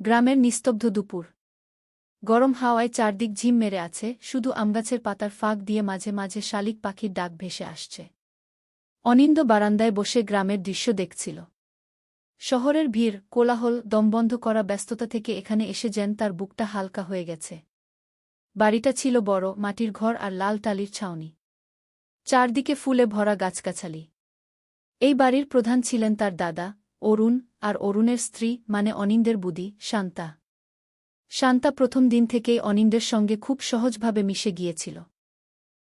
গ্রামের নিস্তব্ধ দুপুর। গরম হাওয়ায় চারদিক ঝিম মেরে আছে, শুধু আমগাছের পাতার ফাঁক দিয়ে মাঝে মাঝে শালিক পাখির ডাক ভেসে আসছে। অনিন্দ বারান্দায় বসে গ্রামের দৃশ্য দেখছিল। শহরের ভিড়, কোলাহল, দমবন্ধ করা ব্যস্ততা থেকে এখানে এসে যেন তার বুকটা হালকা হয়ে গেছে। বাড়িটা ছিল বড়, মাটির ঘর আর লাল টালির ছাউনি। চারদিকে ফুলে ভরা গাছগাছালি। এই বাড়ির প্রধান ছিলেন তার দাদা, অরুণ, আর অরুণের স্ত্রী মানে অনিন্দের বুদি, শান্তা। শান্তা প্রথম দিন থেকেই অনিন্দের সঙ্গে খুব সহজভাবে মিশে গিয়েছিল।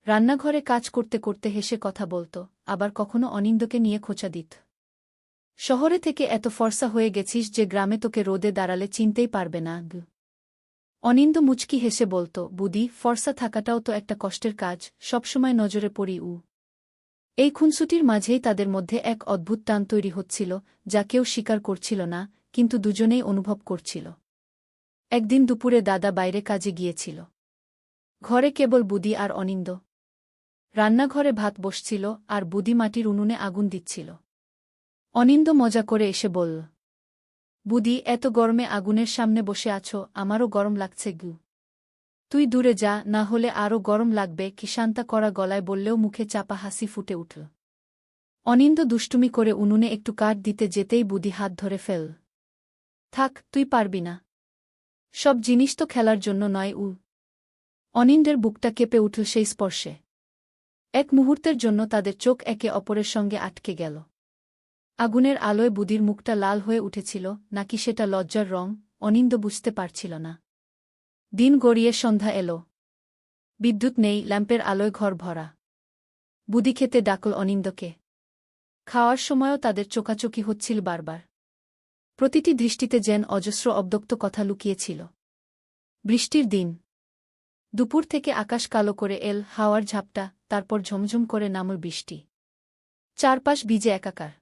রান্নাঘরে কাজ করতে করতে হেসে কথা বলত, আবার কখনো অনিন্দকে নিয়ে খোঁচা দিত। শহরে থেকে এত ফর্সা হয়ে গেছিস যে গ্রামে তোকে রোদে দাঁড়ালে চিনতেই পারবে না। অনিন্দ মুচকি হেসে বলত, বুদি, ফর্সা থাকাটাও তো একটা কষ্টের কাজ, সবসময় নজরে পড়ি। এই খুনসুটির মাঝেই তাদের মধ্যে এক অদ্ভুত টান তৈরি হচ্ছিল, যা কেউ স্বীকার করছিল না, কিন্তু দুজনেই অনুভব করছিল। একদিন দুপুরে দাদা বাইরে কাজে গিয়েছিল। ঘরে কেবল বুদি আর অনিন্দ। রান্নাঘরে ভাত বসছিল, আর বুদি মাটির উনুনে আগুন দিচ্ছিল। অনিন্দ মজা করে এসে বলল, বুদি, এত গরমে আগুনের সামনে বসে আছো, আমারও গরম লাগছে গু। তুই দূরে যা, না হলে আরও গরম লাগবে, কি শান্তা করা গলায় বললেও মুখে চাপা হাসি ফুটে উঠল। অনিন্দ দুষ্টুমি করে উনুনে একটু কাঠ দিতে যেতেই বুদি হাত ধরে ফেল। থাক, তুই পারবি না। সব জিনিস তো খেলার জন্য নয়। অনিন্দের বুকটা কেঁপে উঠল সেই স্পর্শে। এক মুহূর্তের জন্য তাদের চোখ একে অপরের সঙ্গে আটকে গেল। আগুনের আলোয় বুদির মুখটা লাল হয়ে উঠেছিল, নাকি সেটা লজ্জার রং, অনিন্দ বুঝতে পারছিল না। দিন গড়িয়ে সন্ধ্যা এলো। বিদ্যুৎ নেই, ল্যাম্পের আলোয় ঘর ভরা। বুদি খেতে ডাকল অনিন্দকে। খাওয়ার সময়ও তাদের চোখাচোখি হচ্ছিল বারবার। প্রতিটি দৃষ্টিতে যেন অজস্র অব্যক্ত কথা লুকিয়েছিল। বৃষ্টির দিন। দুপুর থেকে আকাশ কালো করে এল হাওয়ার ঝাপটা, তারপর ঝমঝম করে নামল বৃষ্টি। চারপাশ ভিজে একাকার।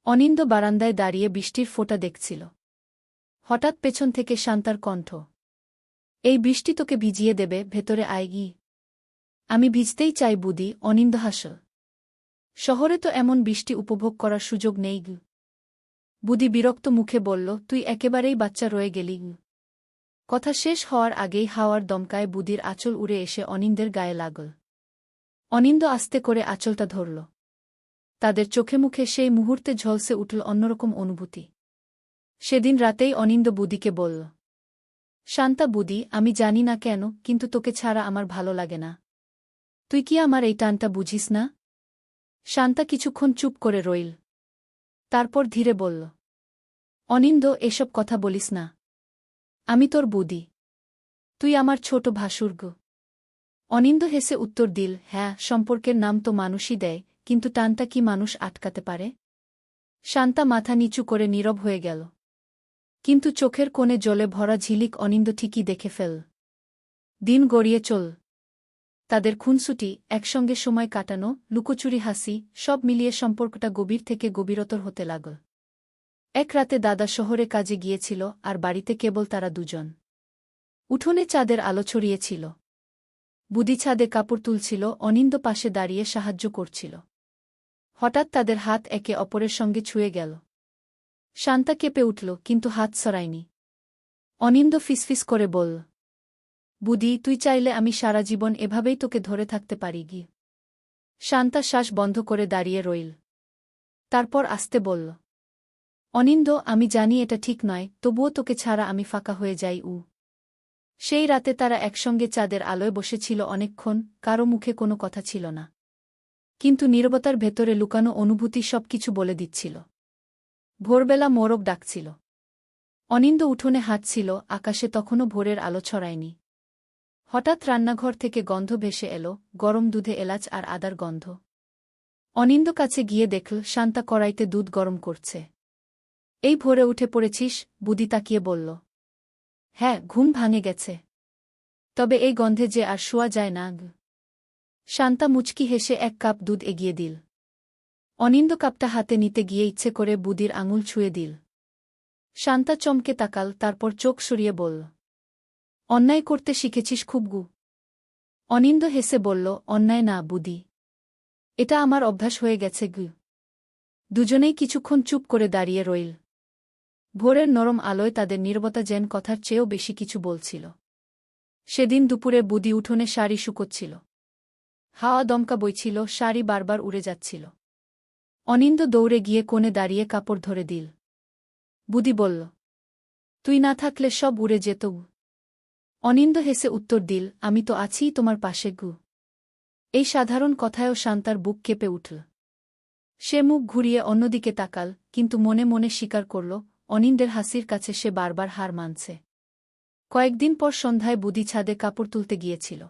অনিন্দ বারান্দায় দাঁড়িয়ে বৃষ্টির ফোঁটা দেখছিল। হঠাৎ পেছন থেকে শান্তার কণ্ঠ, এই বৃষ্টি তোকে ভিজিয়ে দেবে, ভেতরে আয় গি। আমি ভিজতেই চাই বুদি, অনিন্দ হাসল। শহরে তো এমন বৃষ্টি উপভোগ করার সুযোগ নেই গু। বুদি বিরক্ত মুখে বলল, তুই একেবারেই বাচ্চা রয়ে গেলি। কথা শেষ হওয়ার আগেই হাওয়ার দমকায় বুদির আঁচল উড়ে এসে অনিন্দের গায়ে লাগল। অনিন্দ আস্তে করে আঁচলটা ধরল। তাদের চোখে মুখে সেই মুহূর্তে ঝলসে উঠল অন্যরকম অনুভূতি। সেদিন রাতেই অনিন্দ বুদিকে বলল, শান্তা বুদি, আমি জানি না কেন, কিন্তু তোকে ছাড়া আমার ভালো লাগে না। তুই কি আমার এই টানটা বুঝিস না? শান্তা কিছুক্ষণ চুপ করে রইল। তারপর ধীরে বলল, অনিন্দ, এসব কথা বলিস না। আমি তোর বুদি। তুই আমার ছোট ভাসুর্গ। অনিন্দ হেসে উত্তর দিল, হ্যাঁ, সম্পর্কের নাম তো মানুষই দেয়, কিন্তু টানটা কি মানুষ আটকাতে পারে? শান্তা মাথা নিচু করে নীরব হয়ে গেল। কিন্তু চোখের কোণে জলে ভরা ঝিলিক অনিন্দ ঠিকই দেখে ফেল। দিন গড়িয়ে চল। তাদের খুনসুটি, একসঙ্গে সময় কাটানো, লুকোচুরি হাসি, সব মিলিয়ে সম্পর্কটা গভীর থেকে গভীরতর হতে লাগল। এক রাতে দাদা শহরে কাজে গিয়েছিল, আর বাড়িতে কেবল তারা দুজন। উঠোনে চাঁদের আলো ছড়িয়েছিল। বুদি ছাদে কাপড় তুলছিল, অনিন্দ পাশে দাঁড়িয়ে সাহায্য করছিল। হঠাৎ তাদের হাত একে অপরের সঙ্গে ছুঁয়ে গেল। শান্তা কেঁপে উঠল, কিন্তু হাত সরায়নি। অনিন্দ ফিসফিস করে বলল, বুদি, তুই চাইলে আমি সারা জীবন এভাবেই তোকে ধরে থাকতে পারি গি। শান্তা শ্বাস বন্ধ করে দাঁড়িয়ে রইল। তারপর আস্তে বলল, অনিন্দ, আমি জানি এটা ঠিক নয়, তবুও তোকে ছাড়া আমি ফাঁকা হয়ে যাই। সেই রাতে তারা একসঙ্গে চাঁদের আলোয় বসেছিল অনেকক্ষণ, কারো মুখে কোনো কথা ছিল না। কিন্তু নীরবতার ভেতরে লুকানো অনুভূতি সবকিছু বলে দিচ্ছিল। ভোরবেলা মোরগ ডাকছিল। অনিন্দ উঠোনে হাঁটছিল, আকাশে তখনও ভোরের আলো ছড়ায়নি। হঠাৎ রান্নাঘর থেকে গন্ধ ভেসে এলো, গরম দুধে এলাচ আর আদার গন্ধ। অনিন্দ কাছে গিয়ে দেখল শান্তা কড়াইতে দুধ গরম করছে। এই ভোরে উঠে পড়েছিস? বুদি তাকিয়ে বলল। হ্যাঁ, ঘুম ভাঙে গেছে। তবে এই গন্ধে যে আর শোয়া যায় না। শান্তা মুচকি হেসে এক কাপ দুধ এগিয়ে দিল। অনিন্দ কাপটা হাতে নিতে গিয়ে ইচ্ছে করে বুদির আঙুল ছুঁয়ে দিল। শান্তা চমকে তাকাল, তারপর চোখ সরিয়ে বলল, অন্যায় করতে শিখেছিস খুব গু। অনিন্দ হেসে বলল, অন্যায় না বুদি। এটা আমার অভ্যাস হয়ে গেছে গু। দুজনেই কিছুক্ষণ চুপ করে দাঁড়িয়ে রইল। ভোরের নরম আলোয় তাদের নীরবতা যেন কথার চেয়েও বেশি কিছু বলছিল। সেদিন দুপুরে বুদি উঠোনে শাড়ি শুকোচ্ছিল। হাওয়া দমকা বইছিল, শাড়ি বারবার উড়ে যাচ্ছিল। অনিন্দ দৌড়ে গিয়ে কোণে দাঁড়িয়ে কাপড় ধরে দিল। বুদি বলল, তুই না থাকলে সব উড়ে যেত। অনিন্দ হেসে উত্তর দিল, আমি তো আছিই তোমার পাশে গু। এই সাধারণ কথায়ও শান্তার বুক কেঁপে উঠল। সে মুখ ঘুরিয়ে অন্যদিকে তাকাল, কিন্তু মনে মনে স্বীকার করল, অনিন্দের হাসির কাছে সে বারবার হার মানছে। কয়েকদিন পর সন্ধ্যায় বুদি ছাদে কাপড় তুলতে গিয়েছিল।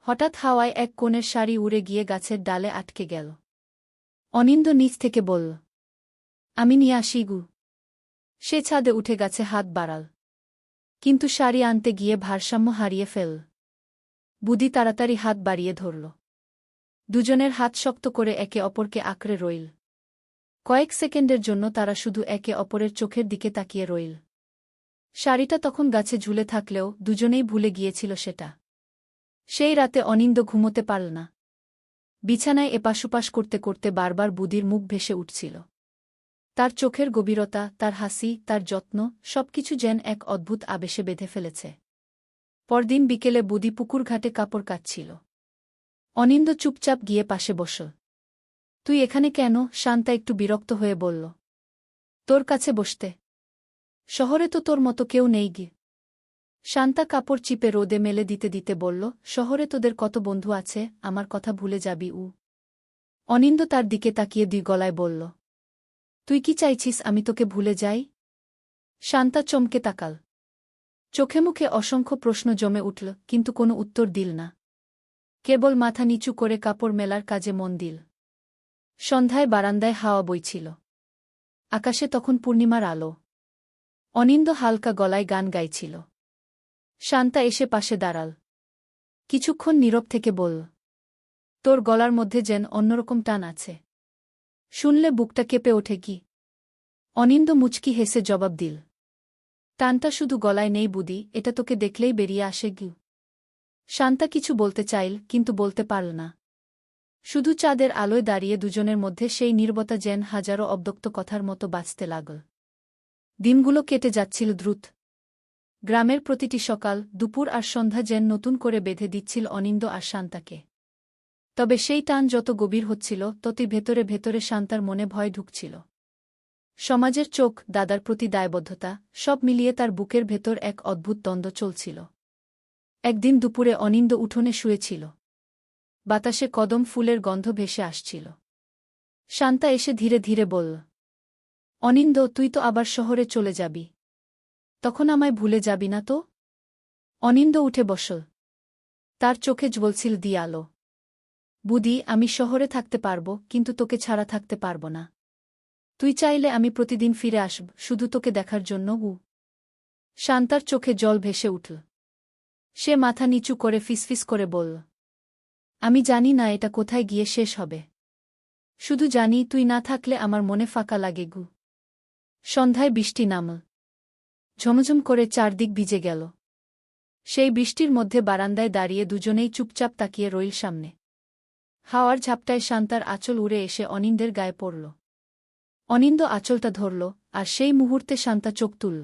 হঠাৎ হাওয়ায় এক কোণের শাড়ি উড়ে গিয়ে গাছের ডালে আটকে গেল। অনিন্দ নিচ থেকে বলল, আমি নিয়ে আসি গু। সে ছাদে উঠে গাছে হাত বাড়াল, কিন্তু শাড়ি আনতে গিয়ে ভারসাম্য হারিয়ে ফেল। বুদি তাড়াতাড়ি হাত বাড়িয়ে ধরল। দুজনের হাত শক্ত করে একে অপরকে আঁকড়ে রইল। কয়েক সেকেন্ডের জন্য তারা শুধু একে অপরের চোখের দিকে তাকিয়ে রইল। শাড়িটা তখন গাছে ঝুলে থাকলেও দুজনেই ভুলে গিয়েছিল সেটা। সেই রাতে অনিন্দ ঘুমোতে পারল না। বিছানায় এপাশুপাশ করতে করতে বারবার বুদির মুখ ভেসে উঠছিল। তার চোখের গভীরতা, তার হাসি, তার যত্ন, সবকিছু যেন এক অদ্ভুত আবেশে বেঁধে ফেলেছে। পরদিন বিকেলে বুদি পুকুর ঘাটে কাপড় কাচ্ছিল। অনিন্দ চুপচাপ গিয়ে পাশে বসল। তুই এখানে কেন? শান্তা একটু বিরক্ত হয়ে বলল। তোর কাছে বসতে। শহরে তো তোর মতো কেউ নেই গে। শান্তা কাপড় চিপে রোদে মেলে দিতে দিতে বলল, শহরে তোদের কত বন্ধু আছে, আমার কথা ভুলে যাবি উ। অনিন্দ তার দিকে তাকিয়ে দুই গলায় বলল, তুই কি চাইছিস আমি তোকে ভুলে যাই? শান্তা চমকে তাকাল। চোখে মুখে অসংখ্য প্রশ্ন জমে উঠল, কিন্তু কোনো উত্তর দিল না। কেবল মাথা নিচু করে কাপড় মেলার কাজে মন দিল। সন্ধ্যায় বারান্দায় হাওয়া বইছিল। আকাশে তখন পূর্ণিমার আলো। অনিন্দ হালকা গলায় গান গাইছিল। শান্তা এসে পাশে দাঁড়াল। কিছুক্ষণ নীরব থেকে বলল, তোর গলার মধ্যে যেন অন্যরকম টান আছে। শুনলে বুকটা কেঁপে ওঠে কি? অনিন্দ মুচকি হেসে জবাব দিল, টানটা শুধু গলায় নেই বুদি, এটা তোকে দেখলেই বেরিয়ে আসে গি। শান্তা কিছু বলতে চাইল, কিন্তু বলতে পারল না। শুধু চাঁদের আলোয় দাঁড়িয়ে দুজনের মধ্যে সেই নীরবতা যেন হাজারো অব্যক্ত কথার মতো বাঁচতে লাগল। দিনগুলো কেটে যাচ্ছিল দ্রুত। গ্রামের প্রতিটি সকাল, দুপুর আর সন্ধ্যা যেন নতুন করে বেঁধে দিচ্ছিল অনিন্দ আর শান্তাকে। তবে সেই টান যত গভীর হচ্ছিল, ততই ভেতরে ভেতরে শান্তার মনে ভয় ঢুকছিল। সমাজের চোখ, দাদার প্রতি দায়বদ্ধতা, সব মিলিয়ে তার বুকের ভেতর এক অদ্ভুত দ্বন্দ্ব চলছিল। একদিন দুপুরে অনিন্দ উঠোনে শুয়েছিল। বাতাসে কদম ফুলের গন্ধ ভেসে আসছিল। শান্তা এসে ধীরে ধীরে বলল, অনিন্দ, তুই তো আবার শহরে চলে যাবি। তখন আমায় ভুলে যাবি না তো? অনিন্দ উঠে বসল। তার চোখে জ্বলছিল দি আলো। বুদি, আমি শহরে থাকতে পারব, কিন্তু তোকে ছাড়া থাকতে পারব না। তুই চাইলে আমি প্রতিদিন ফিরে আসব, শুধু তোকে দেখার জন্য উ। শান্তার চোখে জল ভেসে উঠল। সে মাথা নিচু করে ফিসফিস করে বলল, আমি জানি না এটা কোথায় গিয়ে শেষ হবে। শুধু জানি তুই না থাকলে আমার মনে ফাঁকা লাগে গু। সন্ধ্যায় বৃষ্টি নামল। ঝমঝম করে চারদিক ভিজে গেল। সেই বৃষ্টির মধ্যে বারান্দায় দাঁড়িয়ে দুজনেই চুপচাপ তাকিয়ে রইল সামনে। হাওয়ার ঝাপটায় শান্তার আঁচল উড়ে এসে অনিন্দের গায়ে পড়ল। অনিন্দ আঁচলটা ধরল, আর সেই মুহূর্তে শান্তা চোখ তুলল।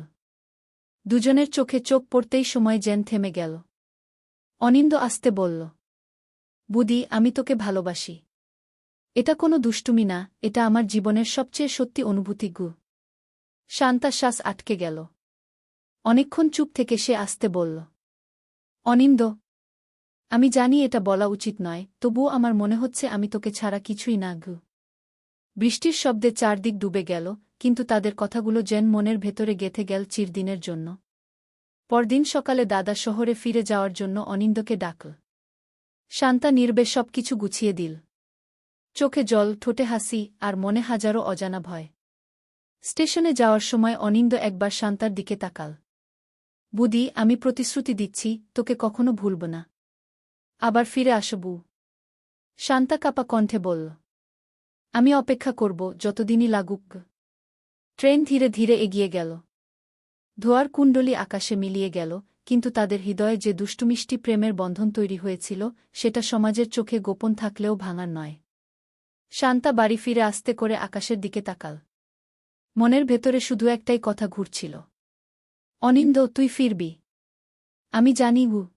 দুজনের চোখে চোখ পড়তেই সময় যেন থেমে গেল। অনিন্দ আস্তে বলল, বুদি, আমি তোকে ভালোবাসি। এটা কোনো দুষ্টুমি না, এটা আমার জীবনের সবচেয়ে সত্যি অনুভূতি গু। শান্তা শ্বাস আটকে গেল। অনেকক্ষণ চুপ থেকে সে আস্তে বলল, অনিন্দ, আমি জানি এটা বলা উচিত নয়, তবুও আমার মনে হচ্ছে আমি তোকে ছাড়া কিছুই না গু। বৃষ্টির শব্দে চারদিক ডুবে গেল, কিন্তু তাদের কথাগুলো যেন মনের ভেতরে গেঁথে গেল চিরদিনের জন্য। পরদিন সকালে দাদা শহরে ফিরে যাওয়ার জন্য অনিন্দকে ডাকল। শান্তা নির্বেশ সবকিছু গুছিয়ে দিল। চোখে জল, ঠোঁটে হাসি, আর মনে হাজারো অজানা ভয়। স্টেশনে যাওয়ার সময় অনিন্দ একবার শান্তার দিকে তাকাল। বুদি, আমি প্রতিশ্রুতি দিচ্ছি, তোকে কখনো ভুলব না। আবার ফিরে আসবু। শান্তা কাপা কণ্ঠে বলল, আমি অপেক্ষা করব, যতদিনই লাগুক। ট্রেন ধীরে ধীরে এগিয়ে গেল। ধোঁয়ার কুণ্ডলী আকাশে মিলিয়ে গেল, কিন্তু তাদের হৃদয়ে যে দুষ্টুমিষ্টি প্রেমের বন্ধন তৈরি হয়েছিল, সেটা সমাজের চোখে গোপন থাকলেও ভাঙার নয়। শান্তা বাড়ি ফিরে আস্তে করে আকাশের দিকে তাকাল। মনের ভেতরে শুধু একটাই কথা ঘুরছিল। অনিন্দ, তুই ফিরবি। আমি জানি গু।